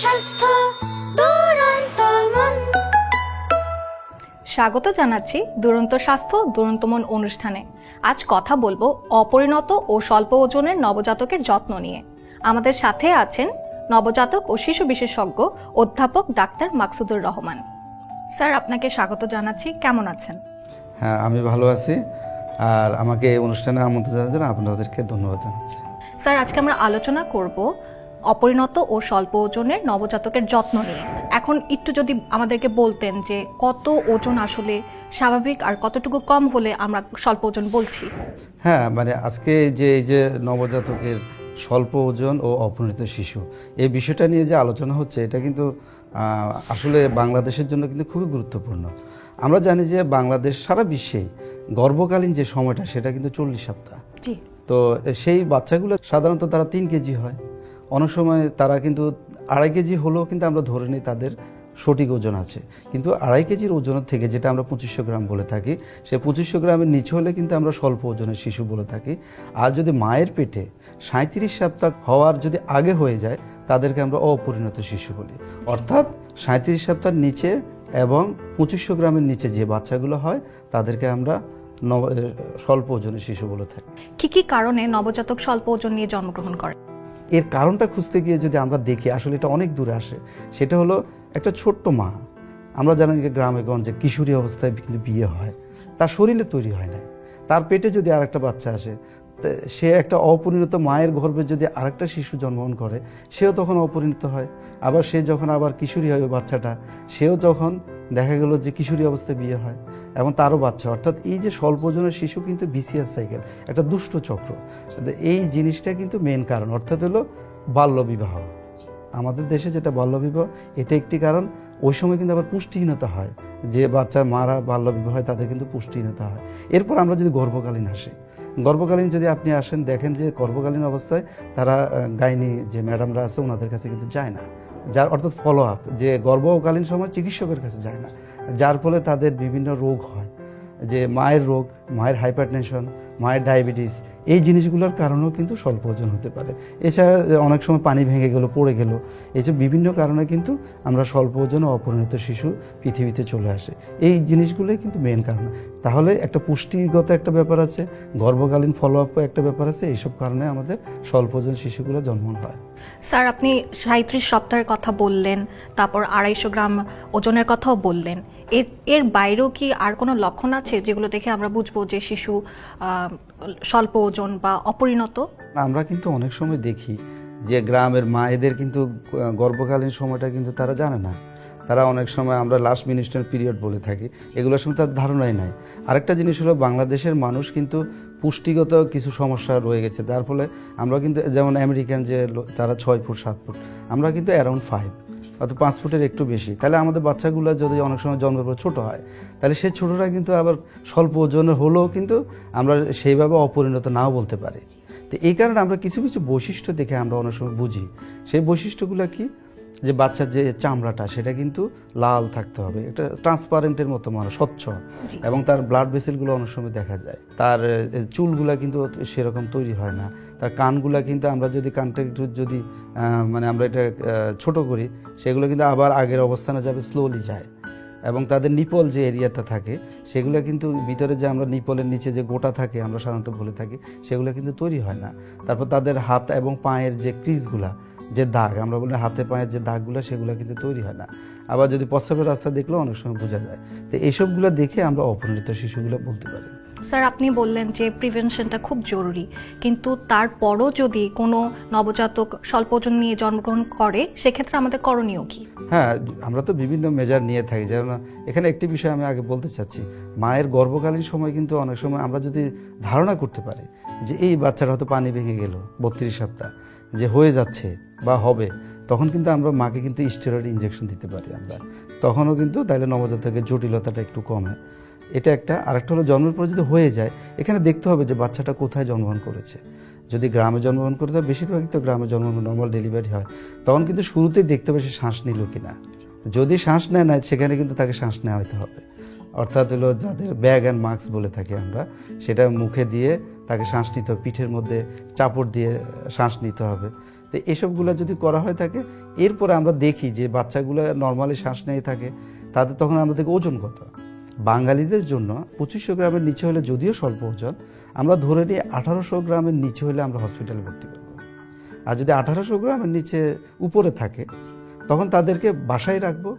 স্বাস্থ্য দুরন্তমন। স্বাগত জানাচ্ছি দুরন্ত স্বাস্থ্য দুরন্ত মন অনুষ্ঠানে। আজ কথা বলবো অপরিণত ও স্বল্প ওজনের নবজাতকের যত্ন নিয়ে। আমাদের সাথে আছেন নবজাতক ও শিশু বিশেষজ্ঞ অধ্যাপক ডাক্তার মাকসুদুর রহমান। স্যার, আপনাকে স্বাগত জানাচ্ছি। কেমন আছেন? হ্যাঁ, আমি ভালো আছি। আর আমাকে এই অনুষ্ঠানে আমন্ত্রণ জানার জন্য আপনাদেরকে ধন্যবাদ জানাচ্ছি। স্যার, আজকে আমরা আলোচনা করব অপরিণত ও স্বল্প ওজনের নবজাতকের যত্ন নিয়ে। এখন একটু যদি আমাদেরকে বলতেন যে কত ওজন আসলে স্বাভাবিক আর কতটুকু কম হলে আমরা স্বল্প ওজন বলছি। হ্যাঁ, মানে আজকে এই যে নবজাতকের স্বল্প ওজন ও অপরিণত শিশু, এই বিষয়টা নিয়ে যে আলোচনা হচ্ছে, এটা কিন্তু আসলে বাংলাদেশের জন্য কিন্তু খুবই গুরুত্বপূর্ণ। আমরা জানি যে বাংলাদেশ সারা বিশ্বেই গর্ভকালীন যে সময়টা সেটা কিন্তু 40 সপ্তাহ। তো সেই বাচ্চাগুলো সাধারণত তারা 3 কেজি হয়, অনেক সময় তারা কিন্তু 2.5 কেজি হলেও কিন্তু আমরা ধরে নিই তাদের সঠিক ওজন আছে। কিন্তু 2.5 কেজির ওজনের থেকে, যেটা আমরা 2500 গ্রাম বলে থাকি, সে 2500 গ্রামের নিচে হলে কিন্তু আমরা স্বল্প ওজনের শিশু বলে থাকি। আর যদি মায়ের পেটে 37 সপ্তাহ হওয়ার যদি আগে হয়ে যায়, তাদেরকে আমরা অপরিণত শিশু বলি। অর্থাৎ 37 সপ্তাহের নিচে এবং 2500 গ্রামের নিচে যে বাচ্চাগুলো হয়, তাদেরকে আমরা স্বল্প ওজনের শিশু বলে থাকি। কি কি কারণে নবজাতক স্বল্প ওজন নিয়ে জন্মগ্রহণ করে? এর কারণটা খুঁজতে গিয়ে যদি আমরা দেখি, আসলে এটা অনেক দূরে আসে। সেটা হলো একটা ছোট্ট মা, আমরা জানি যে গ্রামে গঞ্জে কিশোরী অবস্থায় কিন্তু বিয়ে হয়, তার শরীরে তৈরি হয় না, তার পেটে যদি আরেকটা বাচ্চা আসে, সে একটা অপরিণত মায়ের গর্ভে যদি আরেকটা শিশু জন্মগ্রহণ করে, সেও তখন অপরিণত হয়। আবার সে যখন আবার কিশোরী হয়, ওই বাচ্চাটা সেও যখন দেখা গেল যে কিশোরী অবস্থায় বিয়ে হয় এবং তারও বাচ্চা। অর্থাৎ এই যে স্বল্প ওজনের শিশু কিন্তু বিসিএস সাইকেল, একটা দুষ্ট চক্র। এই জিনিসটা কিন্তু মেন কারণ, অর্থাৎ হলো বাল্যবিবাহ। আমাদের দেশে যেটা বাল্যবিবাহ, এটা একটি কারণ। ওই সময় কিন্তু আবার পুষ্টিহীনতা হয়, যে বাচ্চার মারা বাল্যবিবাহ হয় তাদের কিন্তু পুষ্টিহীনতা হয়। এরপর আমরা যদি গর্ভকালীন আসি, গর্ভকালীন যদি আপনি আসেন, দেখেন যে গর্ভকালীন অবস্থায় তারা গাইনি যে ম্যাডামরা আছে ওনাদের কাছে কিন্তু যায় না, যার অর্থাৎ ফলো আপ, যে গর্ভকালীন সময় চিকিৎসকের কাছে যায় না, যার ফলে তাদের বিভিন্ন রোগ হয়, যে মায়ের রোগ, মায়ের হাইপারটেনশন, মায়ের ডায়াবেটিস, এই জিনিসগুলোর কারণেও কিন্তু স্বল্প ওজন হতে পারে। এছাড়া অনেক সময় পানি ভেঙে গেল, পড়ে গেল, এইসব বিভিন্ন কারণে কিন্তু আমরা স্বল্প ওজন ও অপরিণত শিশু পৃথিবীতে চলে আসে। এই জিনিসগুলোই কিন্তু মেন কারণ। তাহলে একটা পুষ্টিগত একটা ব্যাপার আছে, গর্ভকালীন ফলো আপও একটা ব্যাপার আছে, এইসব কারণে আমাদের স্বল্প ওজন শিশুগুলো জন্ম হয়। স্যার, আপনি 37 সপ্তাহের কথা বললেন, তারপর 250 গ্রাম ওজনের কথাও বললেন। এর বাইরেও কি আর কোনো লক্ষণ আছে যেগুলো দেখে আমরা বুঝবো যে শিশু স্বল্প ওজন বা অপরিণত? আমরা কিন্তু অনেক সময় দেখি যে গ্রামের মায়েদের কিন্তু গর্ভকালীন সময়টা কিন্তু তারা জানে না। তারা অনেক সময়, আমরা লাস্ট মিনিস্টার পিরিয়ড বলে থাকি, এগুলোর সময় তার ধারণাই নাই। আরেকটা জিনিস হলো, বাংলাদেশের মানুষ কিন্তু পুষ্টিগত কিছু সমস্যা রয়ে গেছে, যার ফলে আমরা কিন্তু, যেমন আমেরিকান যে তারা 6 ফুট 7 ফুট, আমরা কিন্তু অ্যারাউন্ড 5 অর্থাৎ 5 ফুটের একটু বেশি। তাহলে আমাদের বাচ্চাগুলো যদি অনেক সময় জন্মের পর ছোটো হয়, তাহলে সেই ছোটোরা কিন্তু আবার স্বল্প ওজনের হলেও কিন্তু আমরা সেইভাবে অপরিণত নাও বলতে পারি। তো এই কারণে আমরা কিছু কিছু বৈশিষ্ট্য দেখে আমরা অনেক সময় বুঝি। সেই বৈশিষ্ট্যগুলো কি, যে বাচ্চার যে চামড়াটা সেটা কিন্তু লাল থাকতে হবে, এটা ট্রান্সপারেন্টের মতো, মানে স্বচ্ছ, এবং তার ব্লাড ভেসেলগুলো অনেক সময় দেখা যায়। তার চুলগুলা কিন্তু সেরকম তৈরি হয় না। তার কানগুলা কিন্তু, আমরা যদি কানটা একটু যদি মানে আমরা এটা ছোট করি, সেগুলো কিন্তু আবার আগের অবস্থানে যাবে, স্লোলি যায়। এবং তাদের নিপল যে এরিয়াটা থাকে, সেগুলো কিন্তু ভিতরে যে আমরা নিপলের নিচে যে গোটা থাকে আমরা সাধারণত বলে থাকি, সেগুলো কিন্তু তৈরি হয় না। তারপর তাদের হাত এবং পায়ের যে ক্রিজগুলা, যে দাগ আমরা বলি হাতে পায়ের যে দাগগুলো, সেগুলো কিন্তু তৈরি হয় না। আবার যদি প্রস্রাবের রাস্তা দেখলেও অনেক সময় বোঝা যায়। তো এইসবগুলো দেখে আমরা অপরিণত শিশুগুলো বলতে পারি। স্যার, আপনি বললেন যে প্রিভেনশনটা খুব জরুরি, কিন্তু তারপরও যদি কোনো নবজাতক স্বল্প ওজন নিয়ে জন্মগ্রহণ করে, সেক্ষেত্রে আমাদের করণীয় কি? হ্যাঁ, আমরা তো বিভিন্ন মেজার নিয়ে থাকি। যেমন এখানে একটি বিষয় আমি আগে বলতে চাচ্ছি, মায়ের গর্ভকালীন সময় কিন্তু অনেক সময় আমরা যদি ধারণা করতে পারি যে এই বাচ্চাটা হয়তো পানি ভেঙে গেল 32 সপ্তাহ যে হয়ে যাচ্ছে বা হবে, তখন কিন্তু আমরা মাকে কিন্তু স্টেরয়েড ইনজেকশন দিতে পারি আমরা, তখনও কিন্তু তাইলে নবজাতকের জটিলতাটা একটু কমে। এটা একটা। আরেকটা হলো, জন্মের পর যদি হয়ে যায়, এখানে দেখতে হবে যে বাচ্চাটা কোথায় জন্মগ্রহণ করেছে। যদি গ্রামে জন্মগ্রহণ করে, তাহলে বেশিরভাগই তো গ্রামে জন্মগ্রহণ, নর্মাল ডেলিভারি হয়, তখন কিন্তু শুরুতেই দেখতে হবে সে শ্বাস নিল কিনা। যদি শ্বাস নেয় না, সেখানে কিন্তু তাকে শ্বাস নেওয়া হতে হবে। অর্থাৎ হলো যাদের ব্যাগ অ্যান্ড মাস্ক বলে থাকি আমরা, সেটা মুখে দিয়ে তাকে শ্বাস নিতে হবে, পিঠের মধ্যে চাপড় দিয়ে শ্বাস নিতে হবে। তো এসবগুলো যদি করা হয়ে থাকে, এরপরে আমরা দেখি যে বাচ্চাগুলো নর্মালি শ্বাস নিয়ে থাকে, তাদের তখন আমরা দেখি ওজন কত। বাঙালিদের জন্য 2500 গ্রামের নিচে হলে যদিও স্বল্প ওজন, আমরা ধরে নিই 1800 গ্রামের নিচে হলে আমরা হসপিটালে ভর্তি করব। আর যদি 1800 গ্রামের নিচে উপরে থাকে, তখন তাদেরকে বাসায় রাখবো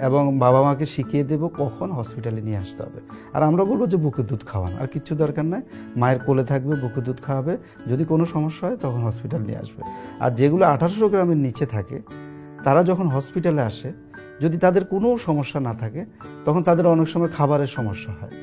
এবং বাবা মাকে শিখিয়ে দেবো কখন হসপিটালে নিয়ে আসতে হবে। আর আমরা বলবো যে বুকের দুধ খাওয়ান, আর কিচ্ছু দরকার নাই, মায়ের কোলে থাকবে, বুকের দুধ খাওয়াবে, যদি কোনো সমস্যা হয় তখন হসপিটাল নিয়ে আসবে। আর যেগুলো 1800 গ্রামের নিচে থাকে, তারা যখন হসপিটালে আসে, যদি তাদের কোনো সমস্যা না থাকে, তখন তাদের অনেক সময় খাবারের সমস্যা হয়,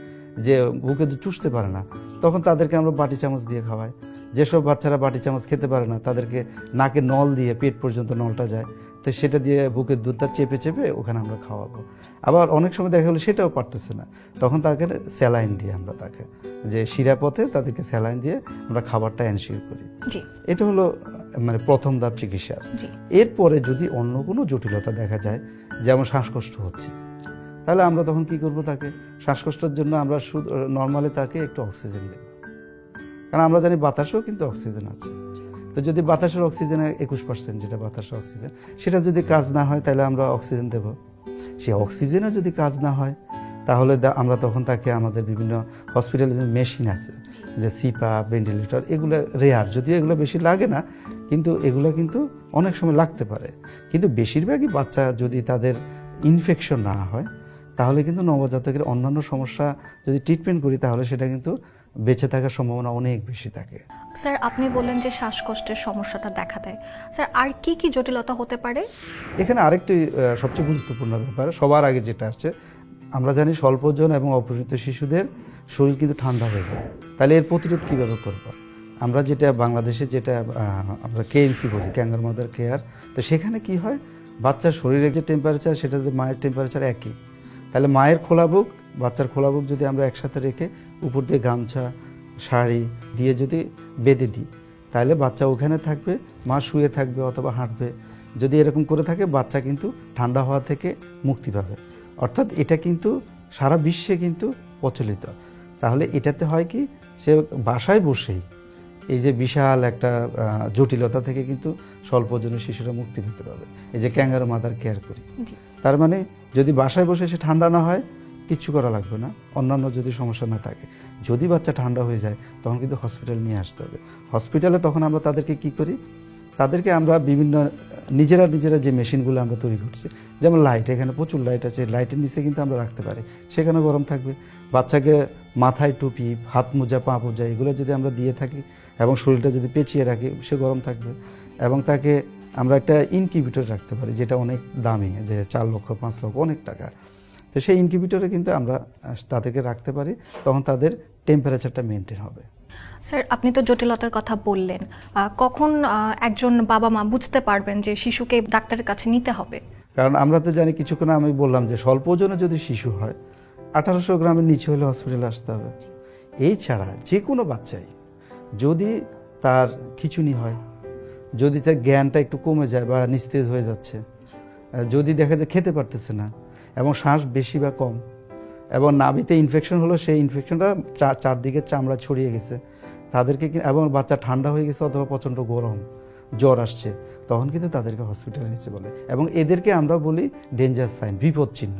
যে বুকে দুধ চুষতে পারে না, তখন তাদেরকে আমরা বাটি চামচ দিয়ে খাওয়াই। যেসব বাচ্চারা বাটি চামচ খেতে পারে না, তাদেরকে নাকে নল দিয়ে, পেট পর্যন্ত নলটা যায়, তো সেটা দিয়ে বুকের দুধটা চেপে চেপে ওখানে আমরা খাওয়াবো। আবার অনেক সময় দেখা গেলো সেটাও পারতেছে না, তখন তাকে স্যালাইন দিয়ে আমরা তাকে, যে শিরাপথে তাদেরকে স্যালাইন দিয়ে আমরা খাবারটা এনশিওর করি। এটা হলো মানে প্রথম ধাপ চিকিৎসার। এরপরে যদি অন্য কোনো জটিলতা দেখা যায়, যেমন শ্বাসকষ্ট হচ্ছে, তাহলে আমরা তখন কি করব, তাকে শ্বাসকষ্টের জন্য আমরা শুধু নর্মালি তাকে একটু অক্সিজেন দেব, কারণ আমরা জানি বাতাসেও কিন্তু অক্সিজেন আছে। তো যদি বাতাসের অক্সিজেনে 21%, যেটা বাতাসের অক্সিজেন, সেটা যদি কাজ না হয়, তাহলে আমরা অক্সিজেন দেব। সে অক্সিজেনে যদি কাজ না হয়, তাহলে আমরা তখন তাকে আমাদের বিভিন্ন হসপিটালে মেশিন আছে, যে সিপা, ভেন্টিলেটর, এগুলো রেয়ার, যদিও এগুলো বেশি লাগে না, কিন্তু এগুলো কিন্তু অনেক সময় লাগতে পারে। কিন্তু বেশিরভাগই বাচ্চা যদি তাদের ইনফেকশন না হয়, তাহলে কিন্তু নবজাতকের অন্যান্য সমস্যা যদি ট্রিটমেন্ট করি, তাহলে সেটা কিন্তু বেঁচে থাকার সম্ভাবনা অনেক বেশি থাকে। স্যার, আপনি বললেন যে শ্বাসকষ্টের সমস্যাটা দেখা দেয়, স্যার আর কি কি জটিলতা হতে পারে? এখানে আরেকটি সবচেয়ে গুরুত্বপূর্ণ ব্যাপার, সবার আগে যেটা আসছে, আমরা জানি স্বল্প ওজন এবং অপরিণত শিশুদের শরীর কিন্তু ঠান্ডা হয়ে যায়। তাহলে এর প্রতিরোধ কীভাবে করব? আমরা যেটা বাংলাদেশে যেটা আমরা কেএমসি বলি, ক্যাঙ্গার মাদার কেয়ার, তো সেখানে কি হয়, বাচ্চার শরীরের যে টেম্পারেচার, সেটা মায়ের টেম্পারেচার একই। তাহলে মায়ের খোলা বুক, বাচ্চার খোলা বুক যদি আমরা একসাথে রেখে উপর দিয়ে গামছা, শাড়ি দিয়ে যদি বেঁধে দিই, তাহলে বাচ্চা ওখানে থাকবে, মা শুয়ে থাকবে অথবা হাঁটবে। যদি এরকম করে থাকে, বাচ্চা কিন্তু ঠান্ডা হওয়া থেকে মুক্তি পাবে। অর্থাৎ এটা কিন্তু সারা বিশ্বে কিন্তু প্রচলিত। তাহলে এটাতে হয় কি, সে বাসায় বসেই এই যে বিশাল একটা জটিলতা থেকে কিন্তু স্বল্প ওজনের শিশুরা মুক্তি পেতে পারবে, এই যে ক্যাঙ্গারু মাদার কেয়ার করি। তার মানে যদি বাসায় বসে সে ঠান্ডা না হয়, কিচ্ছু করা লাগবে না, অন্যান্য যদি সমস্যা না থাকে। যদি বাচ্চা ঠান্ডা হয়ে যায়, তখন কিন্তু হসপিটাল নিয়ে আসতে হবে। হসপিটালে তখন আমরা তাদেরকে কি করি, তাদেরকে আমরা বিভিন্ন নিজেরা যে মেশিনগুলো আমরা তৈরি করছি, যেমন লাইট, এখানে প্রচুর লাইট আছে, লাইটের নিচে কিন্তু আমরা রাখতে পারি, সেখানে গরম থাকবে। বাচ্চাকে মাথায় টুপি, হাত মোজা, পা মোজা, এগুলো যদি আমরা দিয়ে থাকি এবং শরীরটা যদি পেঁচিয়ে রাখি, সে গরম থাকবে। এবং তাকে আমরা একটা ইনকিউবেটর রাখতে পারি, যেটা অনেক দামি, যে 4 লক্ষ 5 লক্ষ, অনেক টাকা। তো সেই ইনকিউবেটরে কিন্তু আমরা তাদেরকে রাখতে পারি, তখন তাদের টেম্পারেচারটা মেনটেন হবে। স্যার, আপনি তো জটিলতার কথা বললেন, কখন একজন বাবা মা বুঝতে পারবেন যে শিশুকে ডাক্তারের কাছে নিতে হবে? কারণ আমরা তো জানি, কিছুক্ষণ আমি বললাম যে স্বল্প ওজনে যদি শিশু হয়, 1800 গ্রামের নিচে হলে হসপিটালে আসতে হবে। এই ছাড়া যে কোনো বাচ্চাই যদি তার খিঁচুনি হয়, যদি তার জ্ঞানটা একটু কমে যায় বা নিস্তেজ হয়ে যাচ্ছে, যদি দেখা যায় খেতে পারতেছে না এবং শ্বাস বেশি বা কম, এবং নাভিতে ইনফেকশন হলো, সেই ইনফেকশনটা চারদিকে চামড়া ছড়িয়ে গেছে, তাদেরকে, এবং বাচ্চা ঠান্ডা হয়ে গেছে অথবা প্রচণ্ড গরম, জ্বর আসছে, তখন কিন্তু তাদেরকে হসপিটালে নিতে বলে। এবং এদেরকে আমরা বলি ডেঞ্জার সাইন, বিপদ চিহ্ন।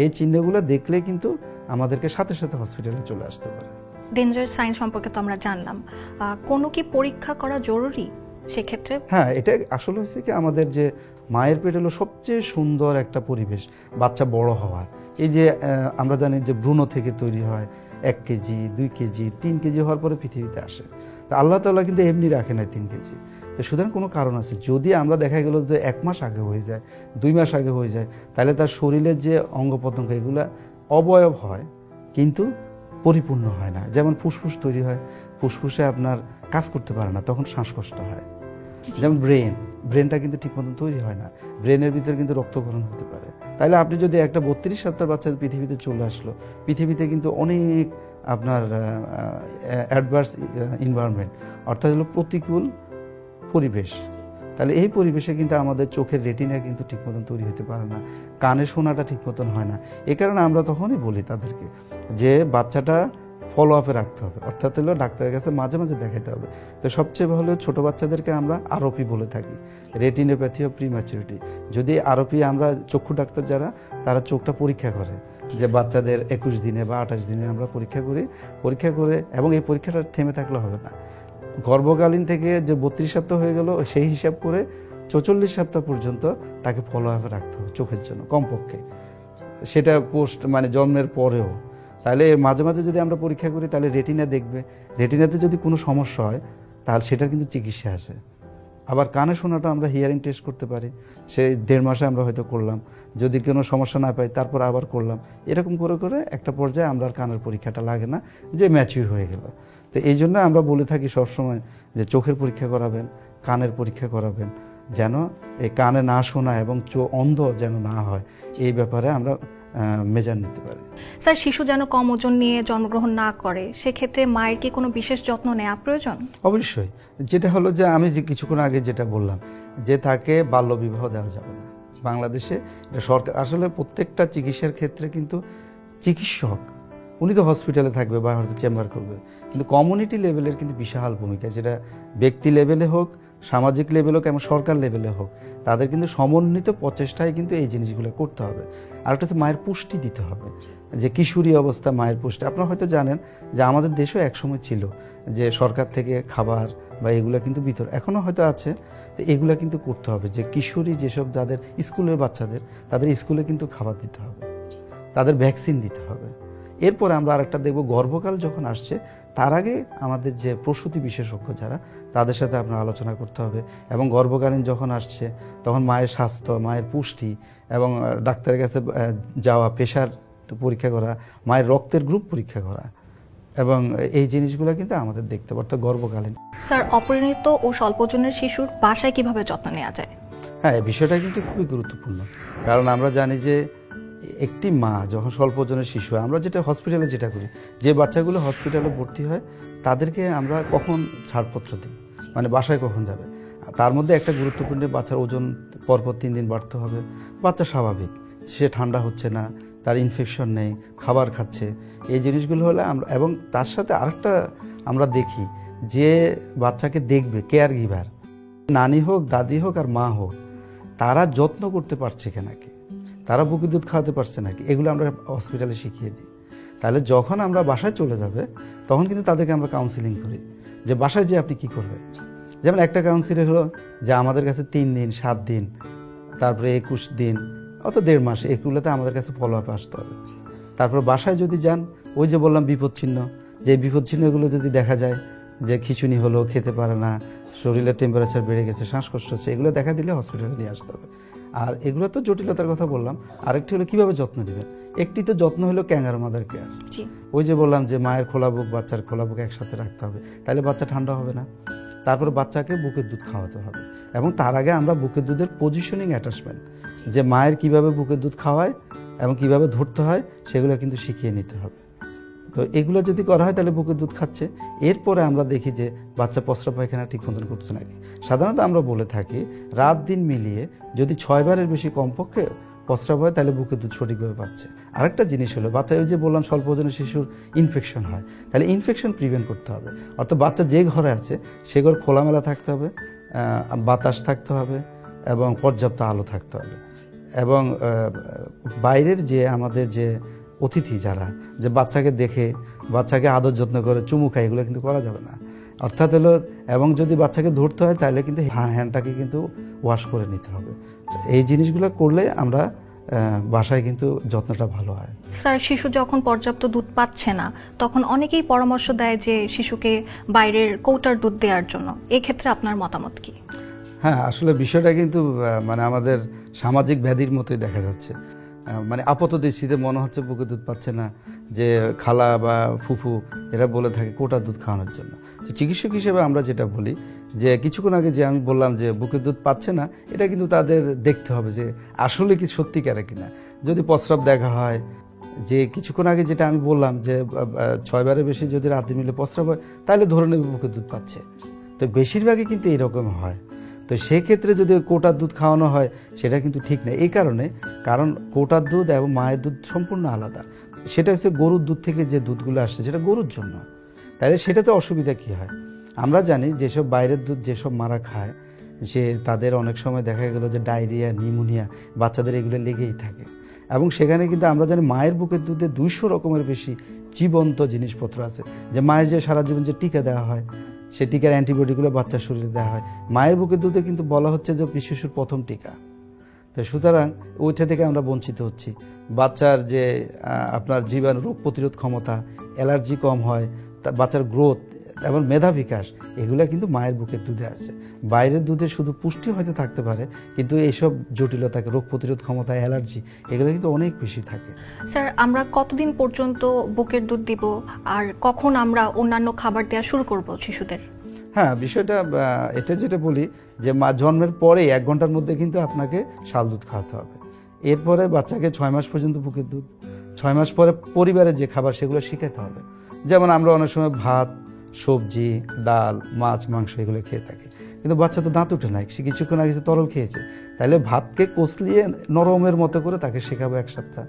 এই চিহ্নগুলো দেখলে কিন্তু আমাদেরকে সাথে সাথে হসপিটালে চলে আসতে পারে। ডেঞ্জার সাইন সম্পর্কে তো আমরা জানলাম, কোনো কি পরীক্ষা করা জরুরি সেক্ষেত্রে? হ্যাঁ, এটা আসলে হচ্ছে কি, আমাদের যে মায়ের পেট হলো সবচেয়ে সুন্দর একটা পরিবেশ বাচ্চা বড় হওয়ার। এই যে আমরা জানি যে ভ্রূণ থেকে তৈরি হয়, 1 কেজি, 2 কেজি, 3 কেজি হওয়ার পরে পৃথিবীতে আসে। তা আল্লাহ তাআলা কিন্তু এমনি রাখে না 3 কেজি। তো সুতরাং কোনো কারণ আছে। যদি আমরা দেখা গেল যে 1 মাস আগে হয়ে যায়, 2 মাস আগে হয়ে যায়, তাহলে তার শরীরের যে অঙ্গ প্রত্যঙ্গ, এগুলা অবয়ব হয় কিন্তু পরিপূর্ণ হয় না। যেমন ফুসফুস তৈরি হয়, ফুসফুসে আপনার কাজ করতে পারে না, তখন শ্বাসকষ্ট হয়। যেমন ব্রেনটা কিন্তু ঠিক মতন তৈরি হয় না, ব্রেনের ভিতরে কিন্তু রক্তক্ষরণ হতে পারে। তাহলে আপনি যদি একটা 32 সপ্তাহ বাচ্চা পৃথিবীতে চলে আসলো, পৃথিবীতে কিন্তু অনেক আপনার অ্যাডভার্স এনভায়রনমেন্ট, অর্থাৎ হলো প্রতিকূল পরিবেশ। তাহলে এই পরিবেশে কিন্তু আমাদের চোখের রেটিনা কিন্তু ঠিক মতন তৈরি হতে পারে না, কানে শোনাটা ঠিক মতন হয় না। এ কারণে আমরা তখনই বলি তাদেরকে যে বাচ্চাটা ফলো আপে রাখতে হবে, অর্থাৎ হলো ডাক্তারের কাছে মাঝে মাঝে দেখাতে হবে। তো সবচেয়ে ভালো ছোট বাচ্চাদেরকে আমরা আরওপি বলে থাকি, রেটিনোপ্যাথি অফ প্রিম্যাচুরিটি। যদি আরওপি আমরা চক্ষু ডাক্তার যারা তারা চোখটা পরীক্ষা করে, যে বাচ্চাদের 21 দিনে বা 28 দিনে আমরা পরীক্ষা করে, এবং এই পরীক্ষাটা থেমে থাকলে হবে না। গর্ভকালীন থেকে যে 32 সপ্তাহ হয়ে গেল সেই হিসাব করে 44 সপ্তাহ পর্যন্ত তাকে ফলো আপে রাখতে হবে চোখের জন্য কমপক্ষে, সেটা পোস্ট মানে জন্মের পরেও। তাহলে মাঝে মাঝে যদি আমরা পরীক্ষা করি তাহলে রেটিনা দেখবে, রেটিনাতে যদি কোনো সমস্যা হয় তাহলে সেটার কিন্তু চিকিৎসা আছে। আবার কানে শোনাটা আমরা হিয়ারিং টেস্ট করতে পারি, সেই 1.5 মাসে আমরা হয়তো করলাম, যদি কোনো সমস্যা না পাই তারপর আবার করলাম, এরকম করে একটা পর্যায়ে আমরা আর কানের পরীক্ষাটা লাগে না, যে ম্যাচিউর হয়ে গেল। তো এই জন্য আমরা বলে থাকি সবসময় যে চোখের পরীক্ষা করাবেন, কানের পরীক্ষা করাবেন, যেন এই কানে না শোনা এবং অন্ধ যেন না হয়, এই ব্যাপারে আমরা মেজার নিতে পারি। স্যার, শিশু যেন কম ওজন নিয়ে জন্মগ্রহণ না করে, সেক্ষেত্রে মায়ের কি কোনো বিশেষ যত্ন নেওয়া প্রয়োজন? অবশ্যই। যেটা হলো যে আমি যে কিছুক্ষণ আগে যেটা বললাম, যে তাকে বাল্যবিবাহ দেওয়া যাবে না বাংলাদেশে। এটা সরকার আসলে প্রত্যেকটা চিকিৎসার ক্ষেত্রে কিন্তু চিকিৎসক উনি তো হসপিটালে থাকবে বা হয়তো চেম্বার করবে, কিন্তু কমিউনিটি লেভেলের কিন্তু বিশাল ভূমিকা, যেটা ব্যক্তি লেভেলে হোক, সামাজিক লেভেলে হোক এবং সরকার লেভেলে হোক, তাদের কিন্তু সমন্বিত প্রচেষ্টায় কিন্তু এই জিনিসগুলো করতে হবে। আর একটা হচ্ছে মায়ের পুষ্টি দিতে হবে, যে কিশোরী অবস্থা মায়ের পুষ্টি। আপনারা হয়তো জানেন যে আমাদের দেশেও একসময় ছিল যে সরকার থেকে খাবার বা এগুলো কিন্তু এখনও হয়তো আছে। তো এগুলা কিন্তু করতে হবে, যে কিশোরী যেসব যাদের স্কুলের বাচ্চাদের, তাদের স্কুলে কিন্তু খাবার দিতে হবে, তাদের ভ্যাকসিন দিতে হবে। এরপরে আমরা আরেকটা দেখব, গর্ভকাল যখন আসছে তার আগে আমাদের যে প্রসূতি বিশেষজ্ঞ যারা, তাদের সাথে আপনার আলোচনা করতে হবে। এবং গর্ভকালীন যখন আসছে তখন মায়ের স্বাস্থ্য, মায়ের পুষ্টি এবং ডাক্তারের কাছে যাওয়া, প্রেশার পরীক্ষা করা, মায়ের রক্তের গ্রুপ পরীক্ষা করা, এবং এই জিনিসগুলো কিন্তু আমাদের দেখতে পারতো গর্ভকালীন। স্যার, অপরিণত ও স্বল্প ওজনের শিশুর বাসায় কিভাবে যত্ন নেওয়া যায়? হ্যাঁ, এই বিষয়টা কিন্তু খুবই গুরুত্বপূর্ণ, কারণ আমরা জানি যে একটি মা যখন স্বল্প ওজনের শিশু, আমরা যেটা হসপিটালে যেটা করি, যে বাচ্চাগুলো হসপিটালে ভর্তি হয় তাদেরকে আমরা কখন ছাড়পত্র দিই, মানে বাসায় কখন যাবে, তার মধ্যে একটা গুরুত্বপূর্ণ, বাচ্চার ওজন পরপর 3 দিন বাড়তে হবে। বাচ্চা স্বাভাবিক, সে ঠান্ডা হচ্ছে না, তার ইনফেকশন নেই, খাবার খাচ্ছে, এই জিনিসগুলো হলে আমরা, এবং তার সাথে আরেকটা আমরা দেখি যে বাচ্চাকে দেখবে কেয়ার গিভার, নানি হোক, দাদি হোক আর মা হোক, তারা যত্ন করতে পারছে নাকি, তারা বুকের দুধ খাওয়াতে পারছে নাকি, এগুলো আমরা হসপিটালে শিখিয়ে দিই। তাহলে যখন আমরা বাসায় চলে যাবে তখন কিন্তু তাদেরকে আমরা কাউন্সিলিং করি, যে বাসায় যে আপনি কি করবেন। যেমন একটা কাউন্সিলর হলো যে আমাদের কাছে 3 দিন, 7 দিন, তারপরে 21 দিন, অত 1.5 মাস, এগুলোতে আমাদের কাছে ফলো আপে আসতে হবে। তারপর বাসায় যদি যান, ওই যে বললাম বিপদ চিহ্ন, যে বিপদ চিহ্নগুলো যদি দেখা যায়, যে খিঁচুনি হলো, খেতে পারে না, শরীরের টেম্পারেচার বেড়ে গেছে, শ্বাসকষ্ট হচ্ছে, এগুলো দেখা দিলে হসপিটালে নিয়ে আসতে হবে। আর এগুলো তো জটিলতার কথা বললাম, আরেকটি হলো কিভাবে যত্ন নেবেন। একটি তো যত্ন হলো ক্যাঙ্গারু মাদার কেয়ার, ওই যে বললাম যে মায়ের খোলা বুক, বাচ্চার খোলা বুক একসাথে রাখতে হবে, তাহলে বাচ্চা ঠান্ডা হবে না। তারপর বাচ্চাকে বুকের দুধ খাওয়াতে হবে, এবং তার আগে আমরা বুকের দুধের পজিশনিং অ্যাটাচমেন্ট, যে মায়ের কিভাবে বুকের দুধ খাওয়ায় এবং কিভাবে ধরতে হয়, সেগুলো কিন্তু শিখিয়ে নিতে হবে। তো এগুলো যদি করা হয় তাহলে বুকের দুধ খাচ্ছে। এরপরে আমরা দেখি যে বাচ্চা প্রস্রাব পায়খানা ঠিক মতন করছে নাকি। সাধারণত আমরা বলে থাকি রাত দিন মিলিয়ে যদি 6 বারের বেশি কমপক্ষে প্রস্রাব হয় তাহলে বুকের দুধ সঠিকভাবে পাচ্ছে। আরেকটা জিনিস হলো, বাচ্চা ওই যে বললাম স্বল্প ওজনের শিশুর ইনফেকশন হয়, তাহলে ইনফেকশন প্রিভেন্ট করতে হবে। অর্থাৎ বাচ্চা যে ঘরে আছে সে ঘর খোলামেলা থাকতে হবে, বাতাস থাকতে হবে এবং পর্যাপ্ত আলো থাকতে হবে। এবং বাইরের যে আমাদের যে অতিথি যারা, যে বাচ্চাকে দেখে বাচ্চাকে আদর যত্ন করে চুমু খায়, এগুলো কিন্তু করা যাবে না। অর্থাৎ হলো, এবং যদি বাচ্চাকে ধরতে হয় তাহলে কিন্তু হ্যান্ডটাকে কিন্তু ওয়াশ করে নিতে হবে। এই জিনিসগুলো করলে আমরা বাসায় কিন্তু যত্নটা ভালো হয়। স্যার, শিশু যখন পর্যাপ্ত দুধ পাচ্ছে না তখন অনেকেই পরামর্শ দেয় যে শিশুকে বাইরের কৌটার দুধ দেওয়ার জন্য, এক্ষেত্রে আপনার মতামত কি? হ্যাঁ, আসলে বিষয়টা কিন্তু মানে আমাদের সামাজিক ব্যাধির মতোই দেখা যাচ্ছে। মানে আপাত দৃষ্টিতে মনে হচ্ছে বুকের দুধ পাচ্ছে না, যে খালা বা ফুফু এরা বলে থাকে কোটার দুধ খাওয়ানোর জন্য। তো চিকিৎসক হিসেবে আমরা যেটা বলি, যে কিছুক্ষণ আগে যে আমি বললাম যে বুকের দুধ পাচ্ছে না, এটা কিন্তু তাদের দেখতে হবে যে আসলে কি সত্যিকারে কিনা। যদি প্রস্রাব দেখা হয়, যে কিছুক্ষণ আগে যেটা আমি বললাম যে 6 বারের বেশি যদি রাতে মিলে প্রস্রাব হয়, তাহলে ধরে নেবে বুকের দুধ পাচ্ছে। তো বেশিরভাগই কিন্তু এইরকম হয়। তো সেক্ষেত্রে যদি কোটার দুধ খাওয়ানো হয় সেটা কিন্তু ঠিক নেই। এই কারণ কোটার দুধ এবং মায়ের দুধ সম্পূর্ণ আলাদা। সেটা হচ্ছে গরুর দুধ থেকে যে দুধগুলো আসছে সেটা গরুর জন্য, তাহলে সেটাতে অসুবিধা কি হয়? আমরা জানি যেসব বাইরের দুধ যেসব মারা খায় সে তাদের অনেক সময় দেখা গেল যে ডায়রিয়া, নিউমোনিয়া বাচ্চাদের এগুলো লেগেই থাকে। এবং সেখানে কিন্তু আমরা জানি মায়ের বুকের দুধে 200 রকমের বেশি জীবন্ত জিনিসপত্র আছে, যে মায়ের যে সারা জীবন যে টিকা দেওয়া হয় সে টিকার অ্যান্টিবডিগুলো বাচ্চার শরীরে দেওয়া হয়। মায়ের বুকের দুধে কিন্তু বলা হচ্ছে যে শিশুর প্রথম টিকা। তো সুতরাং ওইটা থেকে আমরা বঞ্চিত হচ্ছি। বাচ্চার যে আপনার জীবাণু রোগ প্রতিরোধ ক্ষমতা, অ্যালার্জি কম হয়, বাচ্চার গ্রোথ এবং মেধা বিকাশ এগুলো কিন্তু মায়ের বুকের দুধে আছে। বাইরের দুধে শুধু পুষ্টি হয়তো থাকতে পারে, কিন্তু এইসব জটিলতা, রোগ প্রতিরোধ ক্ষমতা, অ্যালার্জি এগুলো কিন্তু অনেক বেশি থাকে। স্যার, আমরা কতদিন পর্যন্ত বুকের দুধ দিব আর কখন আমরা অন্যান্য খাবার দেওয়া শুরু করব শিশুদের? হ্যাঁ, বিষয়টা এটা যেটা বলি যে মা জন্মের পরে 1 ঘন্টার মধ্যে কিন্তু আপনাকে শাল দুধ খাওয়াতে হবে। এরপরে বাচ্চাকে 6 মাস পর্যন্ত বুকের দুধ, 6 মাস পরে পরিবারের যে খাবার সেগুলো শিখাতে হবে। যেমন আমরা অনেক সময় ভাত, সবজি, ডাল, মাছ, মাংস এগুলো খেয়ে থাকি, কিন্তু বাচ্চা তো দাঁত উঠে নাই, সে কিছুক্ষণ আগে তরল খেয়েছে, তাহলে ভাতকে কচলিয়ে নরমের মতো করে তাকে শেখাবো 1 সপ্তাহ।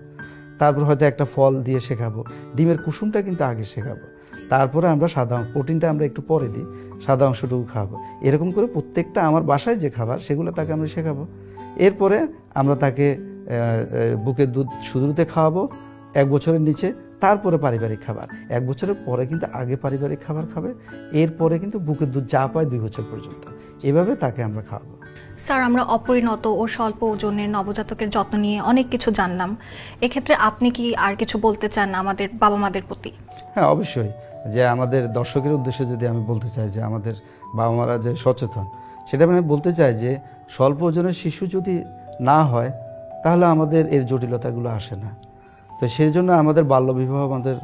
তারপর হয়তো একটা ফল দিয়ে শেখাবো, ডিমের কুসুমটা কিন্তু আগে শেখাবো, তারপরে আমরা সাদা প্রোটিনটা আমরা একটু পরে দিই, সাদা অংশটুকু খাওয়াবো। এরকম করে প্রত্যেকটা আমার বাসায় যে খাবার সেগুলো তাকে আমরা শেখাবো। এরপরে আমরা তাকে বুকের দুধ শুরুতে খাওয়াবো 1 বছরের নিচে, তারপরে পারিবারিক খাবার। 1 বছরের পরে কিন্তু আগে পারিবারিক খাবার খাবে, এরপরে কিন্তু বুকের দুধ যা পায় 2 বছর পর্যন্ত, এভাবে তাকে আমরা খাওয়াবো। স্যার, আমরা অপরিণত ও স্বল্প ওজনের নবজাতকের যত্ন নিয়ে অনেক কিছু জানলাম। এক্ষেত্রে আপনি কি আর কিছু বলতে চান আমাদের বাবা মাদের প্রতি? হ্যাঁ, অবশ্যই। যে আমাদের দর্শকের উদ্দেশ্যে যদি আমি বলতে চাই যে আমাদের বাবা মারা যে সচেতন, সেটা মানে বলতে চাই যে স্বল্প ওজনের শিশু যদি না হয় তাহলে আমাদের এর জটিলতাগুলো আসে না। তো সেই জন্য আমাদের বাল্যবিবাহ আমাদের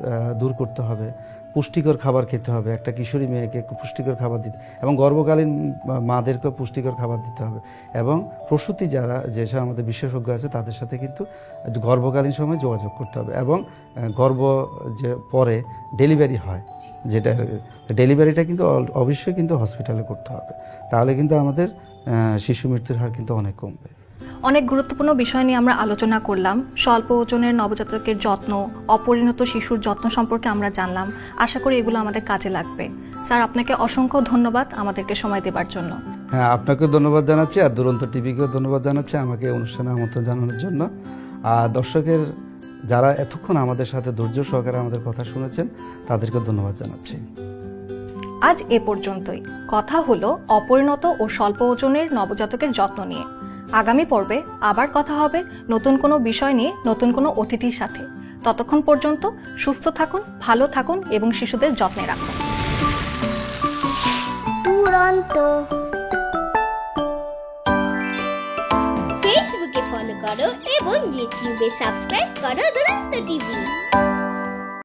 দূর করতে হবে, পুষ্টিকর খাবার খেতে হবে, একটা কিশোরী মেয়েকে পুষ্টিকর খাবার দিতে, এবং গর্ভকালীন মাদেরকেও পুষ্টিকর খাবার দিতে হবে, এবং প্রসূতি যারা যেসব আমাদের বিশেষজ্ঞ আছে তাদের সাথে কিন্তু গর্ভকালীন সময় যোগাযোগ করতে হবে, এবং গর্ভ যে পরে ডেলিভারি হয় যেটা ডেলিভারিটা কিন্তু অবশ্যই কিন্তু হসপিটালে করতে হবে, তাহলে কিন্তু আমাদের শিশু মৃত্যুর হার কিন্তু অনেক কমবে। অনেক গুরুত্বপূর্ণ বিষয় নিয়ে আমরা আলোচনা করলাম। স্বল্প ওজনের নবজাতকের যত্ন, অপরিণত শিশুর যত্ন সম্পর্কে আমরা জানলাম। আশা করি এগুলো আমাদের কাজে লাগবে। স্যার, আপনাকে অসংখ্য ধন্যবাদ আমাদেরকে সময় দেওয়ার জন্য। হ্যাঁ, আপনাকেও ধন্যবাদ জানাচ্ছি, আর দুরন্ত টিভিকেও ধন্যবাদ জানাচ্ছি আমাকে অনুষ্ঠানে আমন্ত্রণ জানানোর জন্য। আর দর্শকের যারা এতক্ষণ আমাদের সাথে ধৈর্য সহকারে আমাদের কথা শুনেছেন তাদেরকে ধন্যবাদ জানাচ্ছি। আজ এ পর্যন্তই। কথা হলো অপরিণত ও স্বল্প ওজনের নবজাতকের যত্ন নিয়ে। আগামী পর্বে আবার কথা হবে নতুন কোনো বিষয় নিয়ে, নতুন কোনো অতিথির সাথে। ততক্ষণ পর্যন্ত সুস্থ থাকুন, ভালো থাকুন এবং শিশুদের যত্নে রাখুন। দুরন্ত ফেসবুকে ফলো করো এবং ইউটিউবে সাবস্ক্রাইব করো দুরন্ত টিভি।